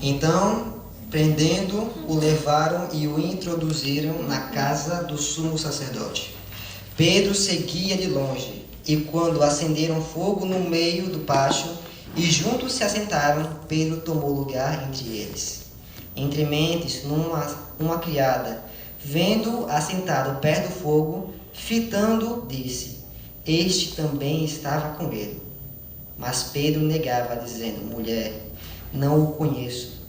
Então, prendendo, o levaram e o introduziram na casa do sumo sacerdote. Pedro seguia de longe, e quando acenderam fogo no meio do pátio e juntos se assentaram, Pedro tomou lugar entre eles. Entre mentes, uma criada, vendo-o assentado perto do fogo, fitando, disse: Este também estava com ele. Mas Pedro negava, dizendo: Mulher, não o conheço.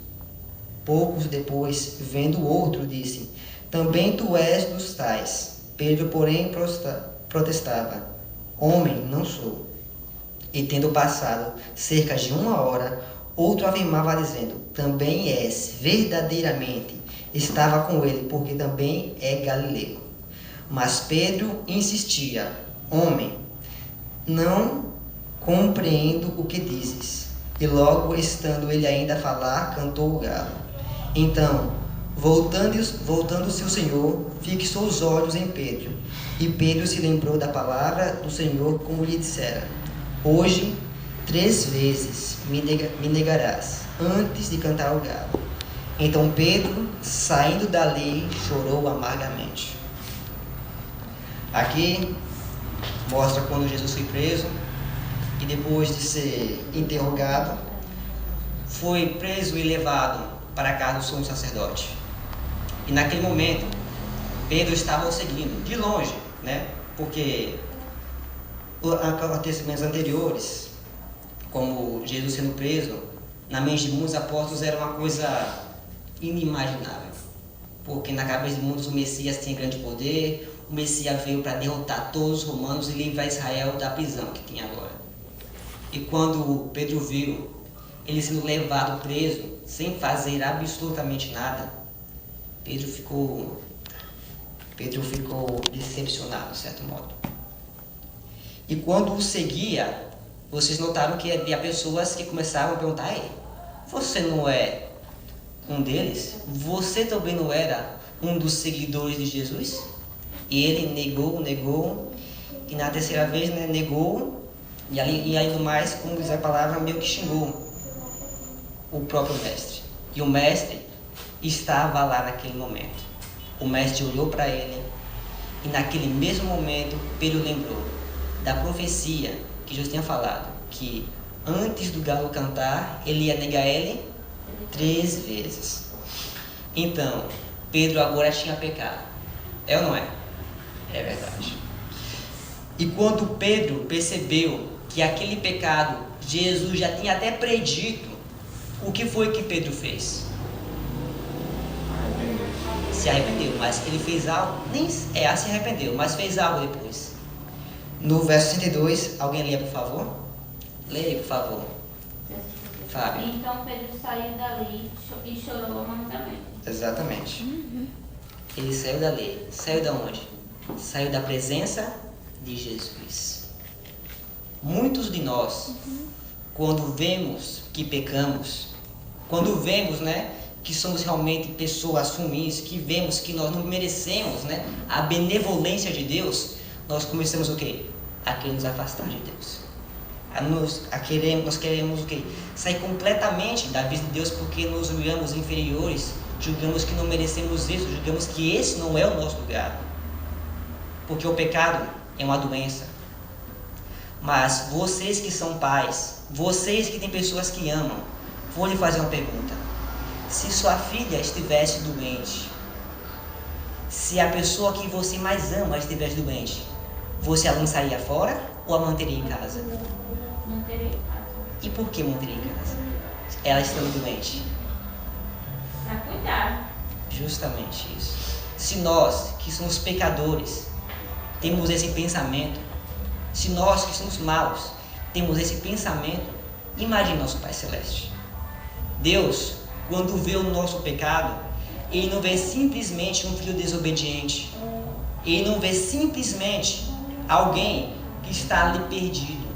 Poucos depois, vendo outro, disse: Também tu és dos tais. Pedro, porém, protestava: Homem, não sou. E tendo passado cerca de 1 hora, outro afirmava, dizendo: Também és, verdadeiramente. Estava com ele, porque também é galileu. Mas Pedro insistia: Homem, não compreendo o que dizes. E logo, estando ele ainda a falar, cantou o galo. Então, voltando-se o Senhor, fixou os olhos em Pedro. E Pedro se lembrou da palavra do Senhor, como lhe dissera: Hoje, 3 vezes me negarás, antes de cantar o galo. Então Pedro, saindo dali, chorou amargamente. Aqui mostra quando Jesus foi preso e depois de ser interrogado, foi preso e levado para a casa do sumo sacerdote. E naquele momento, Pedro estava o seguindo, de longe, né? Porque acontecimentos anteriores, como Jesus sendo preso, na mente de muitos apóstolos era uma coisa inimaginável. Porque na cabeça de muitos o Messias tinha grande poder, o Messias veio para derrotar todos os romanos e livrar Israel da prisão que tinha agora. E quando Pedro viu ele sendo levado preso, sem fazer absolutamente nada, Pedro ficou decepcionado, de certo modo. E quando o seguia, vocês notaram que havia pessoas que começaram a perguntar: Ei, você não é um deles? Você também não era um dos seguidores de Jesus? E ele negou, e na terceira vez, né, negou, e ainda mais, como diz a palavra, meio que xingou o próprio mestre. E o mestre estava lá naquele momento. O mestre olhou para ele, e naquele mesmo momento, Pedro lembrou da profecia que Jesus tinha falado, que antes do galo cantar, ele ia negar ele 3 vezes. Então, Pedro agora tinha pecado. É ou não é? É verdade. E quando Pedro percebeu que aquele pecado Jesus já tinha até predito, o que foi que Pedro fez? Se arrependeu, mas ele fez algo, se arrependeu, mas fez algo depois. No verso 62, alguém leia, por favor? Leia, por favor. Fábio. Então Pedro saiu dali e chorou amargamente. Exatamente. Ele saiu dali. Saiu da onde? Saiu da presença de Jesus. Muitos de nós, quando vemos que pecamos, quando vemos, né, que somos realmente pessoas ruins, que vemos que nós não merecemos, né, a benevolência de Deus, nós começamos o quê? A querer nos afastar de Deus. Nós queremos o quê? Sair completamente da vida de Deus, porque nos julgamos inferiores, julgamos que não merecemos isso, julgamos que esse não é o nosso lugar. Porque o pecado é uma doença. Mas vocês que são pais, vocês que têm pessoas que amam, vou lhe fazer uma pergunta. Se sua filha estivesse doente, se a pessoa que você mais ama estivesse doente, você a lançaria fora ou a manteria em casa? Manteria em casa. E por que manteria em casa? Ela estando doente. Para cuidar. Justamente isso. Se nós, que somos pecadores, temos esse pensamento, se nós que somos maus, temos esse pensamento, imagine nosso Pai Celeste. Deus, quando vê o nosso pecado, Ele não vê simplesmente um filho desobediente. Ele não vê simplesmente alguém que está ali perdido.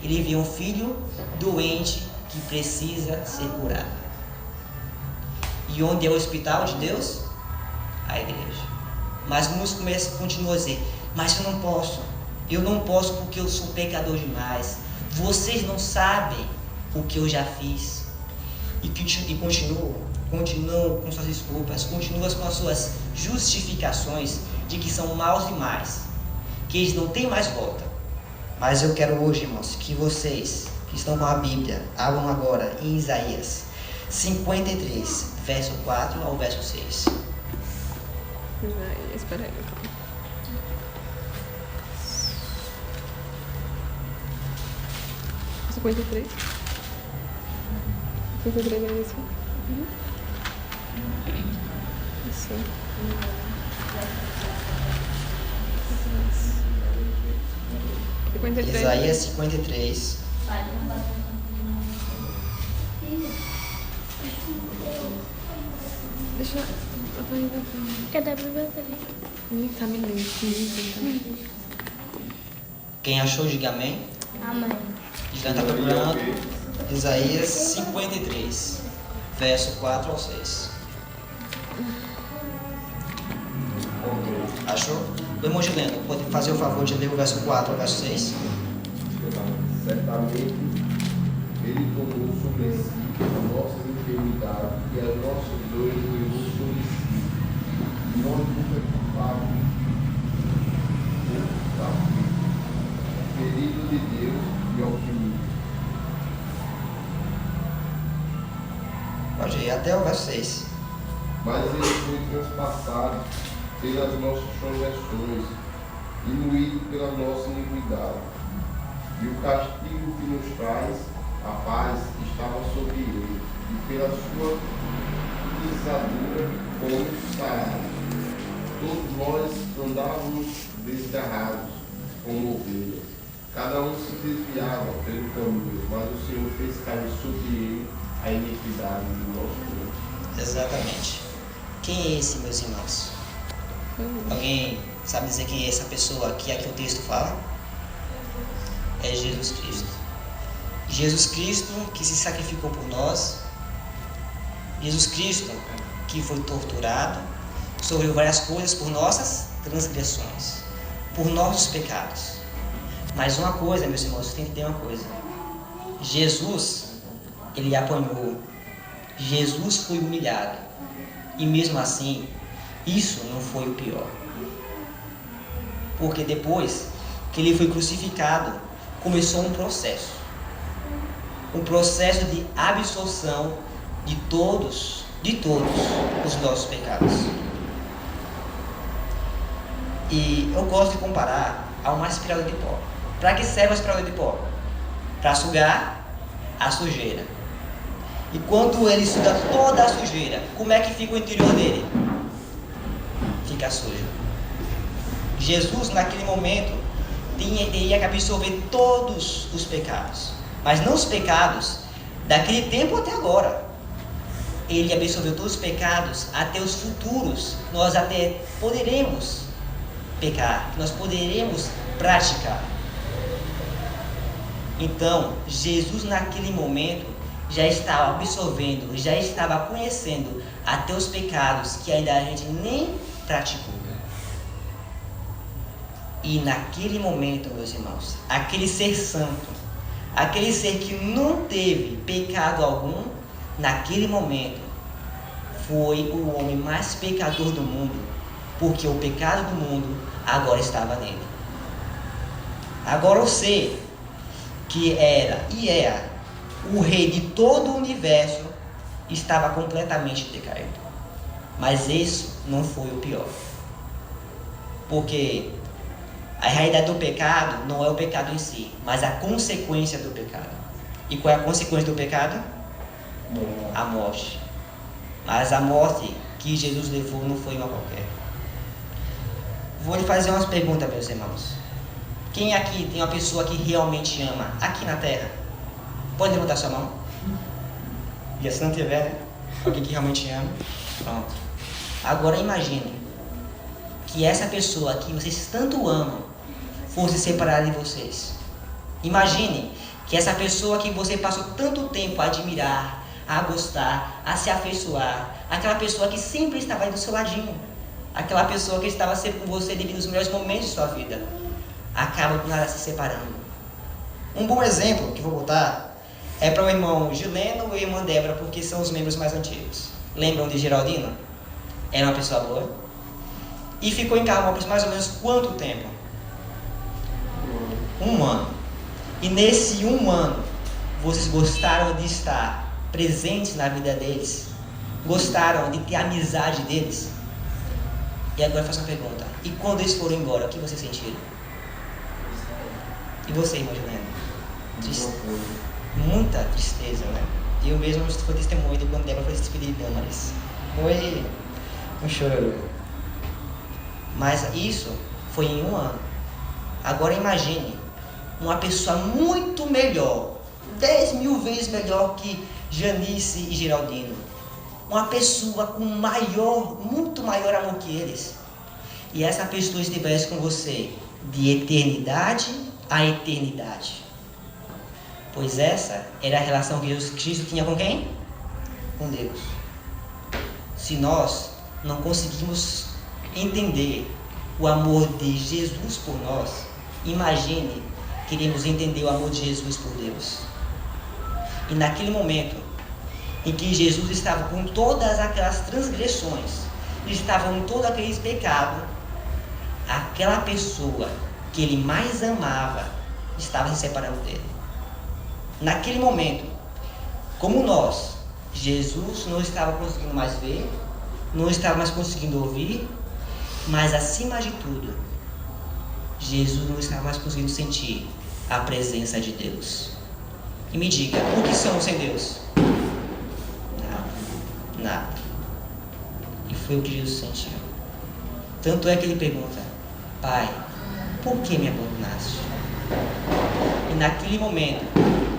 Ele vê um filho doente que precisa ser curado. E onde é o hospital de Deus? A igreja. Mas muitos continuam a dizer: mas eu não posso porque eu sou pecador demais. Vocês não sabem o que eu já fiz. e continuam com suas desculpas, continuam com as suas justificações de que são maus demais, que eles não têm mais volta. Mas eu quero hoje, irmãos, que vocês que estão com a Bíblia abram agora em Isaías 53, verso 4 ao verso 6. Espera aí. 53. 53 é isso? Isso. Isaías 53. Deixa eu... Cadê a Bíblia dele? Ninguém tá me lendo. Quem achou, diga amém. Amém. Já está procurando Isaías 53, verso 4 ao 6. Achou? O irmão Gileno, pode fazer o favor de ler o verso 4 ao verso 6? Certamente, Ele tomou sobre si as nossas enfermidades e as nossas dores levou sobre si. E nós nunca culpávamos, ferido de Deus e oprimido. Pode ir até o verso 6. Mas Ele foi transpassado pelas nossas transgressões e moído pela nossa iniquidade. E o castigo que nos traz a paz estava sobre ele, e pela sua pisadura fomos sarados. Todos nós andávamos desgarrados como ovelhas. Cada um se desviava pelo caminho, mas o Senhor fez cair sobre ele a iniquidade do nosso povo. Exatamente. Quem é esse, meus irmãos? Alguém sabe dizer quem é essa pessoa que aqui o texto fala? É Jesus Cristo. Jesus Cristo que se sacrificou por nós. Jesus Cristo que foi torturado, sofreu várias coisas por nossas transgressões, por nossos pecados. Mas uma coisa, meus irmãos, você tem que ter uma coisa. Jesus, ele apanhou. Jesus foi humilhado. E mesmo assim, isso não foi o pior. Porque depois que ele foi crucificado, começou um processo de absolvição de todos os nossos pecados. E eu gosto de comparar a uma aspiradora de pó. Para que serve a aspiradora de pó? Para sugar a sujeira. E quando ele suga toda a sujeira, como é que fica o interior dele? Fica sujo. Jesus, naquele momento, teria que absorver todos os pecados, mas não os pecados daquele tempo até agora. Ele absorveu todos os pecados até os futuros. Nós até poderemos pecar, nós poderemos praticar. Então, Jesus naquele momento já estava absorvendo, já estava conhecendo até os pecados que ainda a gente nem praticou. E naquele momento, meus irmãos, aquele ser santo, aquele ser que não teve pecado algum, naquele momento foi o homem mais pecador do mundo, porque o pecado do mundo agora estava nele. Agora o ser que era e é o rei de todo o universo estava completamente decaído. Mas isso não foi o pior. Porque a realidade do pecado não é o pecado em si, mas a consequência do pecado. E qual é a consequência do pecado? A morte. Mas a morte que Jesus levou não foi uma qualquer. Vou lhe fazer umas perguntas, meus irmãos. Quem aqui tem uma pessoa que realmente ama aqui na terra? Pode levantar sua mão? E se não tiver, né? Alguém que realmente ama. Pronto. Agora imagine que essa pessoa que vocês tanto amam fosse separada de vocês. Imagine que essa pessoa que você passou tanto tempo a admirar, a gostar, a se afeiçoar, aquela pessoa que sempre estava aí do seu ladinho, aquela pessoa que estava sempre com você devido aos melhores momentos de sua vida, acaba do nada se separando. Um bom exemplo que vou botar é para o irmão Gileno e a irmã Débora, porque são os membros mais antigos. Lembram de Geraldino? Era uma pessoa boa. E ficou em Carmel por mais ou menos quanto tempo? 1 ano. E nesse 1 ano, vocês gostaram de estar presentes na vida deles? Gostaram de ter a amizade deles? E agora eu faço uma pergunta. E quando eles foram embora, o que vocês sentiram? E você, irmão Juliano? Muita tristeza, né? Eu mesmo fui testemunho de quando Débora foi se despedir de Damaris. Foi um choro. Mas isso foi em 1 ano. Agora imagine uma pessoa muito melhor, 10.000 vezes melhor que Janice e Geraldino. Uma pessoa com muito maior amor que eles. E essa pessoa estivesse com você de eternidade a eternidade. Pois essa era a relação que Jesus Cristo tinha com quem? Com Deus. Se nós não conseguimos entender o amor de Jesus por nós, imagine queremos entender o amor de Jesus por Deus. E naquele momento em que Jesus estava com todas aquelas transgressões, estava com todos aqueles pecados, aquela pessoa que ele mais amava estava se separando dele. Naquele momento, como nós, Jesus não estava conseguindo mais ver, não estava mais conseguindo ouvir, mas acima de tudo, Jesus não estava mais conseguindo sentir a presença de Deus. E me diga, o que somos sem Deus? Nada. E foi o que Jesus sentiu. Tanto é que ele pergunta: Pai, por que me abandonaste? E naquele momento,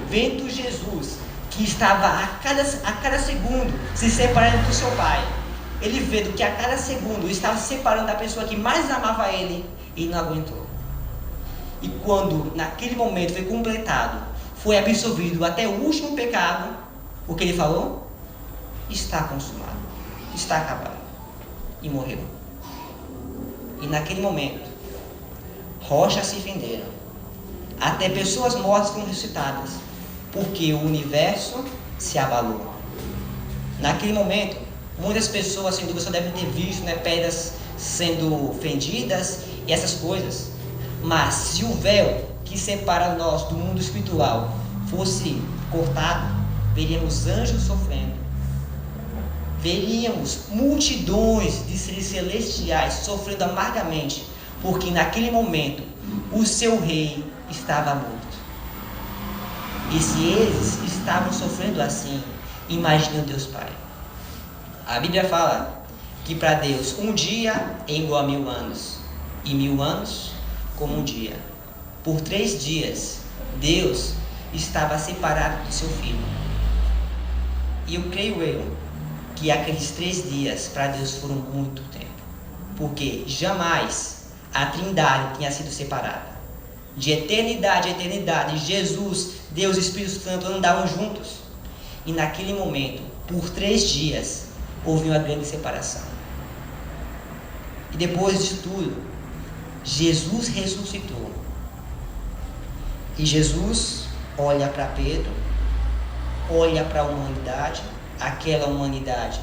vendo Jesus, que estava a cada segundo se separando do seu Pai, ele vendo que a cada segundo estava se separando da pessoa que mais amava ele, e não aguentou. E quando naquele momento foi completado, foi absolvido até o último pecado, o que ele falou? Está consumado, está acabado. E morreu. E naquele momento, rochas se fenderam, até pessoas mortas foram ressuscitadas, porque o universo se abalou. Naquele momento, muitas pessoas sem dúvida só devem ter visto, pedras sendo fendidas e essas coisas. Mas se o véu que separa nós do mundo espiritual fosse cortado, veríamos anjos sofrendo, veríamos multidões de seres celestiais sofrendo amargamente, porque naquele momento o seu rei estava morto. E se eles estavam sofrendo assim, imagine o Deus Pai. A Bíblia fala que para Deus um dia é igual a 1000 anos, e 1000 anos como um dia. Por 3 dias, Deus estava separado do seu filho. E eu creio que aqueles 3 dias para Deus foram muito tempo, porque jamais a Trindade tinha sido separada. De eternidade a eternidade, Jesus, Deus e Espírito Santo andavam juntos. E naquele momento, por 3 dias, houve uma grande separação. E depois disso tudo, Jesus ressuscitou. E Jesus olha para Pedro, olha para a humanidade, aquela humanidade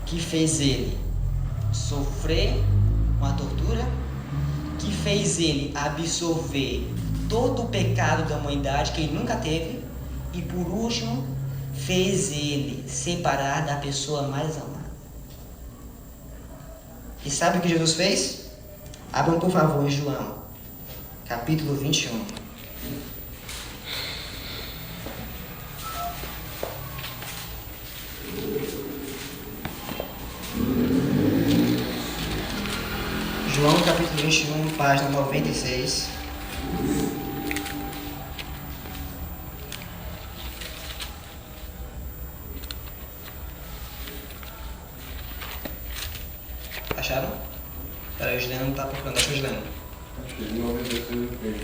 que fez ele sofrer uma tortura, que fez ele absorver todo o pecado da humanidade que ele nunca teve, e por último fez ele separar da pessoa mais amada. E sabe o que Jesus fez? Abram por favor em João, capítulo 21. João capítulo 21, página 96. Acharam? Peraí, o Juliano não está procurando. Acha o Juliano? Achei 96.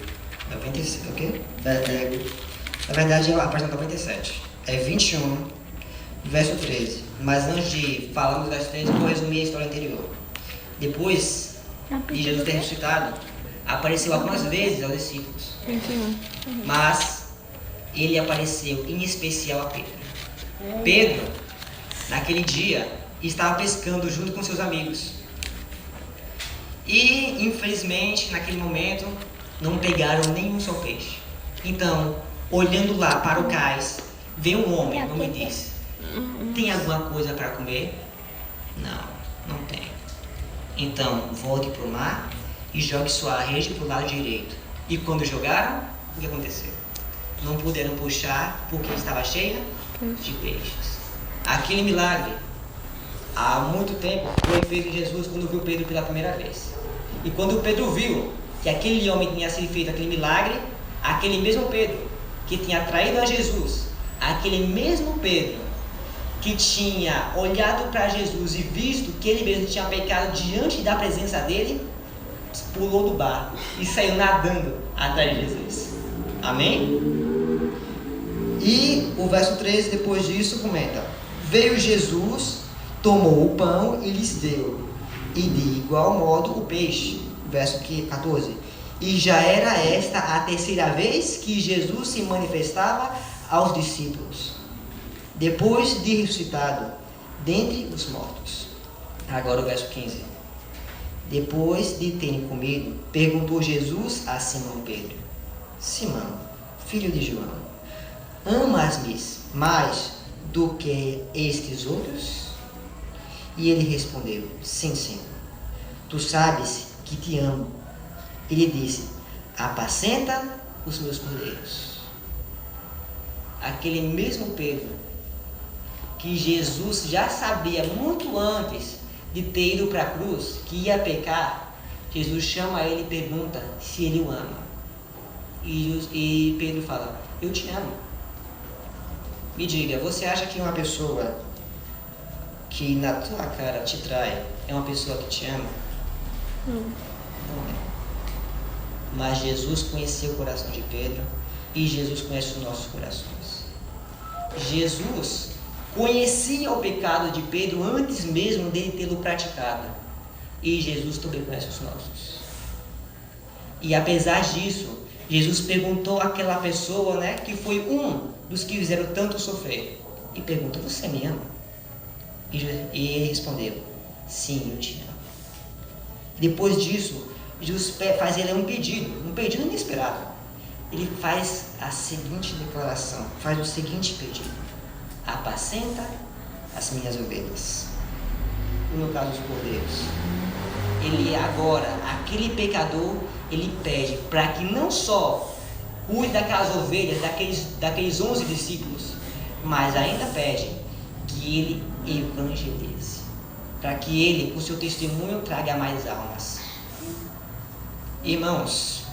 96, o quê? Na verdade é a página 97. É 21, verso 13. Mas antes de falarmos do verso 13, eu vou resumir a história anterior. Depois de Jesus ter ressuscitado, apareceu algumas vezes aos discípulos. 21. Mas ele apareceu em especial a Pedro. Pedro, naquele dia, estava pescando junto com seus amigos. E, infelizmente, naquele momento, não pegaram nenhum só peixe. Então, olhando lá para o cais, veio um homem, o homem disse: tem alguma coisa para comer? Não tem. Então, volte para o mar e jogue sua rede para o lado direito. E quando jogaram, o que aconteceu? Não puderam puxar porque estava cheia de peixes. Aquele milagre, há muito tempo, foi feito em Jesus quando viu Pedro pela primeira vez. E quando Pedro viu que aquele homem tinha sido feito aquele milagre, aquele mesmo Pedro que tinha traído a Jesus, aquele mesmo Pedro que tinha olhado para Jesus e visto que ele mesmo tinha pecado diante da presença dele, pulou do barco e saiu nadando atrás de Jesus. Amém? E o verso 13, depois disso, comenta: veio Jesus, tomou o pão e lhes deu, e de igual modo o peixe. Verso 14. E já era esta a terceira vez que Jesus se manifestava aos discípulos, depois de ressuscitado dentre os mortos. Agora o verso 15. Depois de terem comido, perguntou Jesus a Simão Pedro: Simão, filho de João, amas-me mais do que estes outros? E ele respondeu: sim, Senhor, tu sabes que te amo. Ele disse: apacenta os meus cordeiros. Aquele mesmo Pedro que Jesus já sabia muito antes de ter ido para a cruz que ia pecar, Jesus chama ele e pergunta se ele o ama. E Pedro fala: eu te amo. Me diga, você acha que uma pessoa que na tua cara te trai é uma pessoa que te ama? Não é. Mas Jesus conhecia o coração de Pedro e Jesus conhece os nossos corações. Jesus conhecia o pecado de Pedro antes mesmo dele tê-lo praticado. E Jesus também conhece os nossos. E apesar disso, Jesus perguntou àquela pessoa, que foi um dos que fizeram tanto sofrer. E pergunta: você me ama? E ele respondeu: sim, eu te amo. Depois disso, Jesus faz ele um pedido inesperado. Ele faz a seguinte declaração, faz o seguinte pedido: apacenta as minhas ovelhas. No caso, os cordeiros. Ele agora, aquele pecador, ele pede para que não só cuide daquelas ovelhas, daqueles 11 discípulos, mas ainda pede que ele evangelize, para que ele, com seu testemunho, traga mais almas. Irmãos,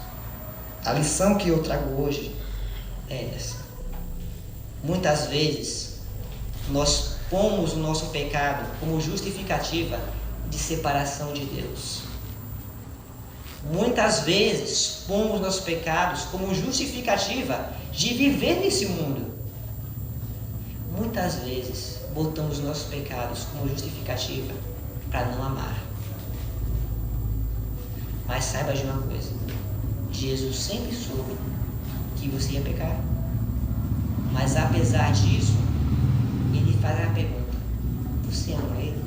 a lição que eu trago hoje é essa. Muitas vezes nós pomos o nosso pecado como justificativa de separação de Deus. Muitas vezes pomos nossos pecados como justificativa de viver nesse mundo. Muitas vezes botamos nossos pecados como justificativa para não amar. Mas saiba de uma coisa: Jesus sempre soube que você ia pecar. Mas apesar disso, ele faz a pergunta: você ama ele?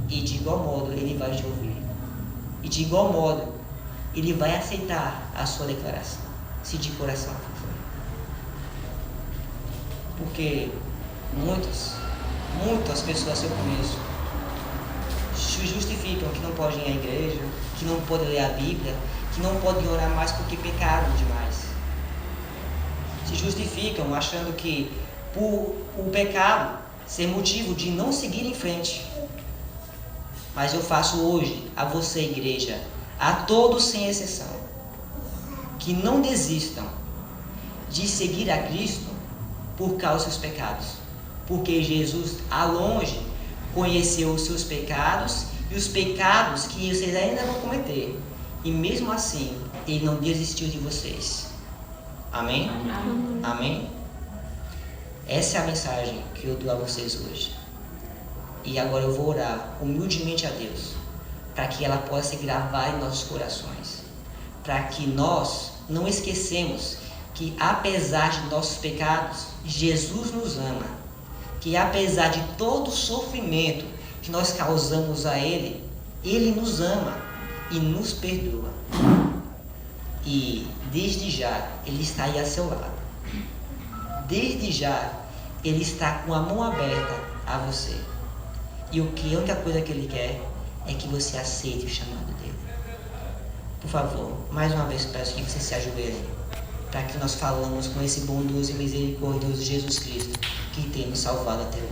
E de igual modo ele vai te ouvir. E de igual modo ele vai aceitar a sua declaração, se de coração for. Porque muitas pessoas, se eu conheço, se justificam que não podem ir à igreja, que não podem ler a Bíblia, que não podem orar mais porque pecaram demais. Se justificam achando que por o pecado ser motivo de não seguir em frente. Mas eu faço hoje a você, igreja, a todos sem exceção, que não desistam de seguir a Cristo por causa dos seus pecados. Porque Jesus, a longe, conheceu os seus pecados e os pecados que vocês ainda vão cometer. E mesmo assim, ele não desistiu de vocês. Amém? Amém? Amém? Essa é a mensagem que eu dou a vocês hoje. E agora eu vou orar humildemente a Deus, para que ela possa se gravar em nossos corações, para que nós não esquecemos que apesar de nossos pecados, Jesus nos ama. Que apesar de todo o sofrimento que nós causamos a Ele, Ele nos ama e nos perdoa. E desde já Ele está aí a seu lado. Desde já Ele está com a mão aberta a você. E a única coisa que Ele quer é que você aceite o chamado dele. Por favor, mais uma vez peço que você se ajoelhe, para que nós falamos com esse bondoso e misericordioso Jesus Cristo, que tem nos salvado até hoje.